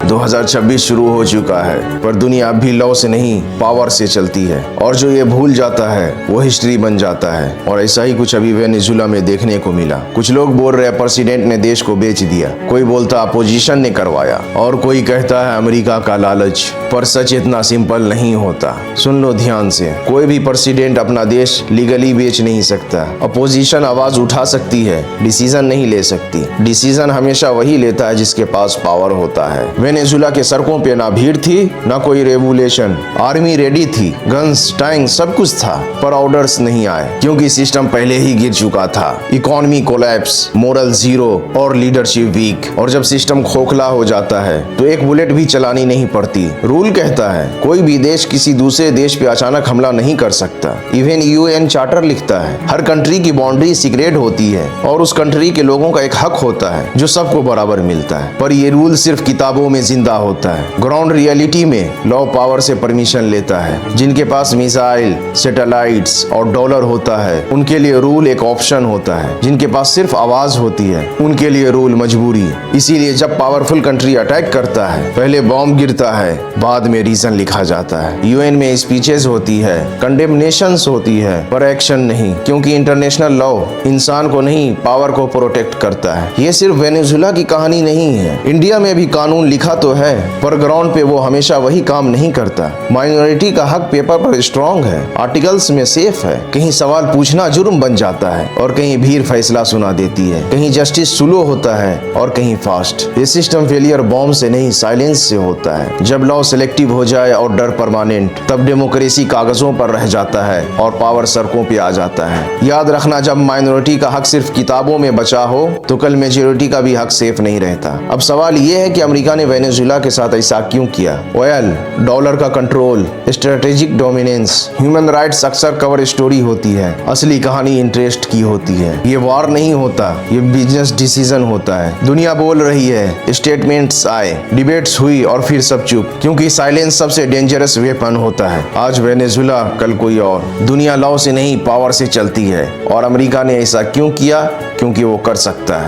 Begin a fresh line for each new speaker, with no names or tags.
2026 शुरू हो चुका है, पर दुनिया अब भी लॉ से नहीं पावर से चलती है, और जो ये भूल जाता है वो हिस्ट्री बन जाता है। और ऐसा ही कुछ अभी वेनेजुला में देखने को मिला। कुछ लोग बोल रहे प्रेसिडेंट ने देश को बेच दिया, कोई बोलता अपोजिशन ने करवाया, और कोई कहता है अमेरिका का लालच। पर सच इतना सिंपल नहीं होता। सुन लो ध्यान से, कोई भी प्रेसिडेंट अपना देश लीगली बेच नहीं सकता। अपोजिशन आवाज उठा सकती है, डिसीजन नहीं ले सकती। डिसीजन हमेशा वही लेता है जिसके पास पावर होता है। वेनेजुला के सड़कों पे ना भीड़ थी, ना कोई रेवोल्यूशन। आर्मी रेडी थी, गन्स, टैंक सब कुछ था, पर ऑर्डर्स नहीं आए, क्योंकि सिस्टम पहले ही गिर चुका था। इकोनॉमी कोलैप्स, मोरल जीरो और लीडरशिप वीक। और जब सिस्टम खोखला हो जाता है तो एक बुलेट भी चलानी नहीं पड़ती। रूल कहता है कोई भी देश किसी दूसरे देश पे अचानक हमला नहीं कर सकता। इवन यूएन चार्टर लिखता है हर कंट्री की बाउंड्री सीक्रेट होती है, और उस कंट्री के लोगों का एक हक होता है जो सबको बराबर मिलता है। पर ये रूल सिर्फ किताबों में जिंदा होता है। ग्राउंड रियलिटी में लॉ पावर से परमिशन लेता है। जिनके पास मिसाइल, सैटेलाइट्स और डॉलर होता है उनके लिए रूल एक ऑप्शन होता है। जिनके पास सिर्फ आवाज होती है उनके लिए रूल मजबूरी। इसीलिए जब पावरफुल कंट्री अटैक करता है पहले बॉम्ब गिरता है, बाद में रीजन लिखा जाता है। यूएन में स्पीचेस होती है, कंडेमनेशंस होती है, पर एक्शन नहीं, क्योंकि इंटरनेशनल लॉ इंसान को नहीं पावर को प्रोटेक्ट करता है। ये सिर्फ वेनेजुला की कहानी नहीं है। इंडिया में भी कानून लिखा तो है, पर ग्राउंड पे वो हमेशा वही काम नहीं करता। माइनॉरिटी का हक पेपर पर स्ट्रॉन्ग है, आर्टिकल्स में सेफ है, कहीं सवाल पूछना जुर्म बन जाता है और कहीं भीड़ फैसला सुना देती है, कहीं जस्टिस स्लो होता है और कहीं फास्ट। ये सिस्टम फेलियर बॉम्ब से नहीं साइलेंस से होता है। जब लॉ सिलेक्टिव हो जाए और डर परमानेंट, तब डेमोक्रेसी कागजों पर रह जाता है और पावर सड़कों पे आ जाता है। याद रखना, जब माइनॉरिटी का हक सिर्फ किताबों में बचा हो तो कल मेजोरिटी का भी हक सेफ नहीं रहता। अब सवाल ये है कि अमेरिका ने वेनेजुला के साथ ऐसा क्यों किया? ऑयल, डॉलर का control, strategic dominance. Human rights अक्सर कवर स्टोरी होती है, असली कहानी इंटरेस्ट की होती है। ये वार नहीं होता, ये बिजनेस डिसीजन होता है। दुनिया बोल रही है, स्टेटमेंट्स आए, डिबेट्स हुई और फिर सब चुप, क्योंकि साइलेंस सबसे डेंजरस वेपन होता है। आज वेनेजुला, कल कोई और। दुनिया लॉ से नहीं पावर से चलती है, और अमेरिका ने ऐसा क्यों किया? क्योंकि वो कर सकता है।